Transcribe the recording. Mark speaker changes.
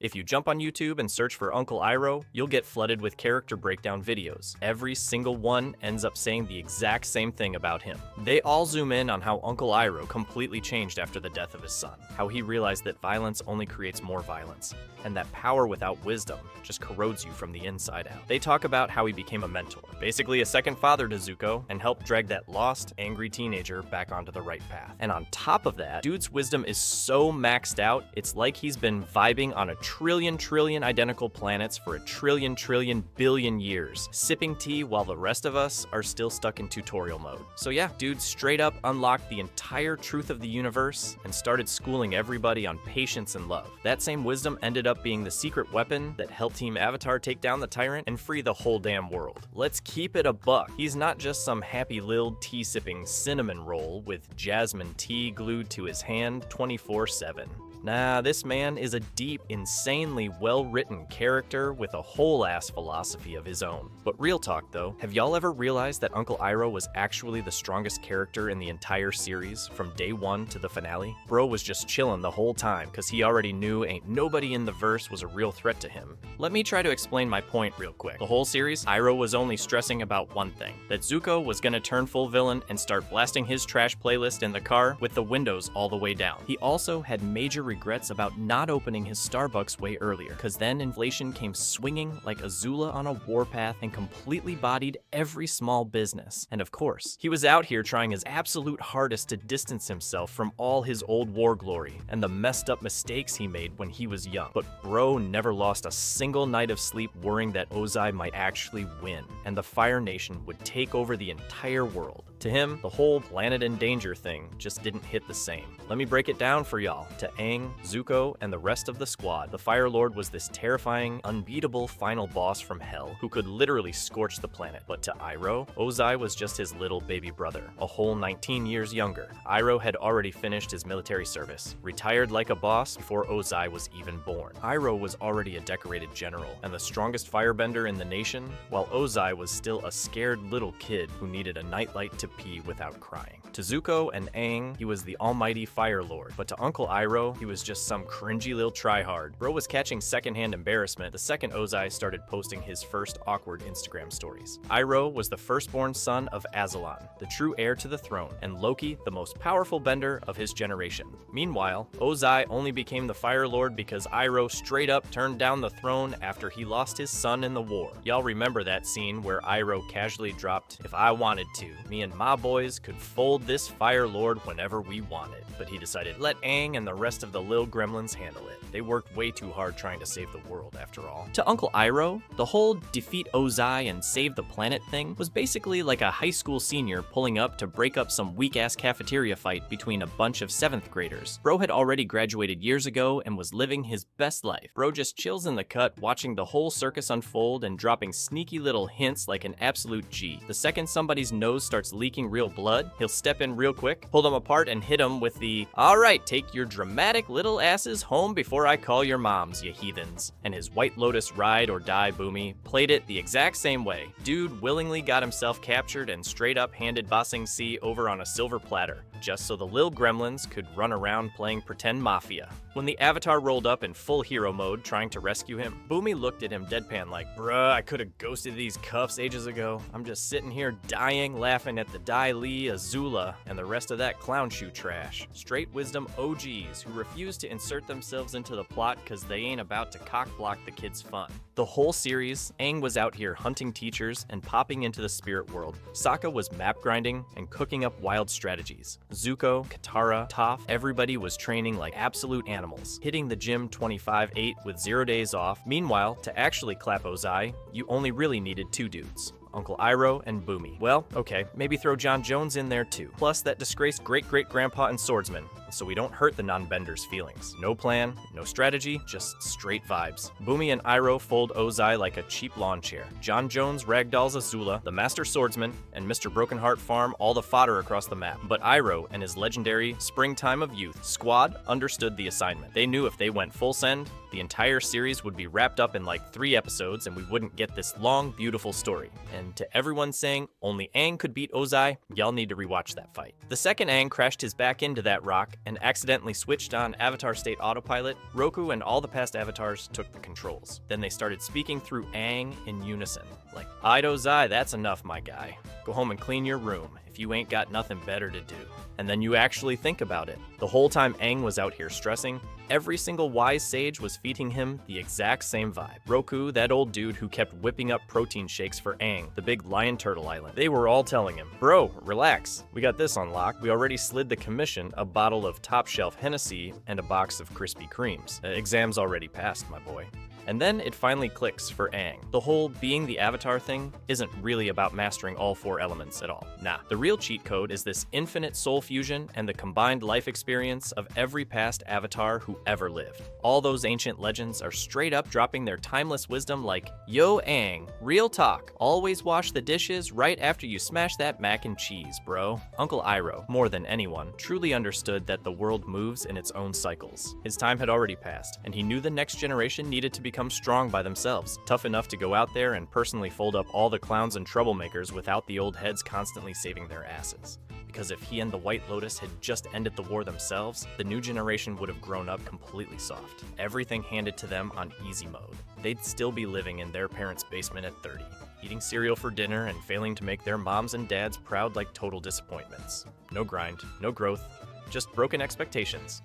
Speaker 1: If you jump on YouTube and search for Uncle Iroh, you'll get flooded with character breakdown videos. Every single one ends up saying the exact same thing about him. They all zoom in on how Uncle Iroh completely changed after the death of his son, how he realized that violence only creates more violence, and that power without wisdom just corrodes you from the inside out. They talk about how he became a mentor, basically a second father to Zuko, and helped drag that lost, angry teenager back onto the right path. And on top of that, dude's wisdom is so maxed out, it's like he's been vibing on a trillion identical planets for a trillion billion years, sipping tea while the rest of us are still stuck in tutorial mode. So yeah, dude straight up unlocked the entire truth of the universe and started schooling everybody on patience and love. That same wisdom ended up being the secret weapon that helped Team Avatar take down the tyrant and free the whole damn world. Let's keep it a buck. He's not just some happy-lilled tea-sipping cinnamon roll with jasmine tea glued to his hand 24/7. Nah, this man is a deep, insanely well-written character with a whole-ass philosophy of his own. But real talk though, have y'all ever realized that Uncle Iroh was actually the strongest character in the entire series from day one to the finale? Bro was just chillin' the whole time cause he already knew ain't nobody in the verse was a real threat to him. Let me try to explain my point real quick. The whole series, Iroh was only stressing about one thing, that Zuko was gonna turn full villain and start blasting his trash playlist in the car with the windows all the way down. He also had major regrets about not opening his Starbucks way earlier, cause then inflation came swinging like azula on a warpath and completely bodied every small business. And of course, he was out here trying his absolute hardest to distance himself from all his old war glory and the messed up mistakes he made when he was young. But bro never lost a single night of sleep worrying that Ozai might actually win, and the Fire Nation would take over the entire world. To him, the whole planet in danger thing just didn't hit the same. Let me break it down for y'all. To Aang, Zuko, and the rest of the squad, the Fire Lord was this terrifying, unbeatable final boss from hell who could literally scorch the planet. But to Iroh, Ozai was just his little baby brother, a whole 19 years younger. Iroh had already finished his military service, retired like a boss before Ozai was even born. Iroh was already a decorated general and the strongest firebender in the nation, while Ozai was still a scared little kid who needed a nightlight to pee without crying. To Zuko and Aang, he was the almighty Fire Lord, but to Uncle Iroh, he was just some cringy little tryhard. Bro was catching secondhand embarrassment the second Ozai started posting his first awkward Instagram stories. Iroh was the firstborn son of Azula, the true heir to the throne, and Loki, the most powerful bender of his generation. Meanwhile, Ozai only became the Fire Lord because Iroh straight up turned down the throne after he lost his son in the war. Y'all remember that scene where Iroh casually dropped, "If I wanted to, me and my boys could fold this Fire Lord whenever we wanted." But he decided, let Aang and the rest of the lil gremlins handle it. They worked way too hard trying to save the world, after all. To Uncle Iroh, the whole defeat Ozai and save the planet thing was basically like a high school senior pulling up to break up some weak-ass cafeteria fight between a bunch of 7th graders. Bro had already graduated years ago and was living his best life. Bro just chills in the cut, watching the whole circus unfold and dropping sneaky little hints like an absolute G. The second somebody's nose starts leaking real blood, he'll step in real quick, pull them apart, and hit them with the, "Alright, take your dramatic little asses home before I call your moms, you heathens." And his White Lotus ride or die Boomy played it the exact same way. Dude willingly got himself captured and straight up handed Ba Sing Se over on a silver platter, just so the lil gremlins could run around playing pretend mafia. When the Avatar rolled up in full hero mode trying to rescue him, Boomy looked at him deadpan like, "Bruh, I could've ghosted these cuffs ages ago. I'm just sitting here dying, laughing at the Dai Li, Azula, and the rest of that clown shoe trash." Straight wisdom OGs who refuse to insert themselves into the plot cause they ain't about to cock-block the kids' fun. The whole series, Aang was out here hunting teachers and popping into the spirit world. Sokka was map grinding and cooking up wild strategies. Zuko, Katara, Toph, everybody was training like absolute animals, hitting the gym 25/8 with 0 days off. Meanwhile, to actually clap Ozai, you only really needed 2 dudes. Uncle Iroh and Boomy. Well, okay, maybe throw John Jones in there too. Plus that disgraced great-great-grandpa and swordsman, so we don't hurt the non-benders' feelings. No plan, no strategy, just straight vibes. Boomy and Iroh fold Ozai like a cheap lawn chair. John Jones ragdolls Azula, the master swordsman, and Mr. Brokenheart farm all the fodder across the map. But Iroh and his legendary Springtime of Youth squad understood the assignment. They knew if they went full send, the entire series would be wrapped up in like 3 episodes and we wouldn't get this long, beautiful story. And to everyone saying only Aang could beat Ozai, y'all need to rewatch that fight. The second Aang crashed his back into that rock, and accidentally switched on Avatar State Autopilot, Roku and all the past avatars took the controls. Then they started speaking through Aang in unison, like, Lord Ozai, that's enough, my guy. Go home and clean your room if you ain't got nothing better to do. And then you actually think about it. The whole time Aang was out here stressing, every single wise sage was feeding him the exact same vibe. Roku, that old dude who kept whipping up protein shakes for Aang, the big lion turtle island. They were all telling him, bro, relax. We got this on lock. We already slid the commission a bottle of top shelf Hennessy and a box of Krispy Kremes. Exam's already passed, my boy. And then it finally clicks for Aang. The whole being the Avatar thing isn't really about mastering all 4 elements at all. Nah, the real cheat code is this infinite soul fusion and the combined life experience of every past Avatar who ever lived. All those ancient legends are straight up dropping their timeless wisdom like, yo Aang, real talk, always wash the dishes right after you smash that mac and cheese, bro. Uncle Iroh, more than anyone, truly understood that the world moves in its own cycles. His time had already passed, and he knew the next generation needed to become strong by themselves, tough enough to go out there and personally fold up all the clowns and troublemakers without the old heads constantly saving their asses. Because if he and the White Lotus had just ended the war themselves, the new generation would have grown up completely soft. Everything handed to them on easy mode. They'd still be living in their parents' basement at 30, eating cereal for dinner and failing to make their moms and dads proud like total disappointments. No grind, no growth, just broken expectations.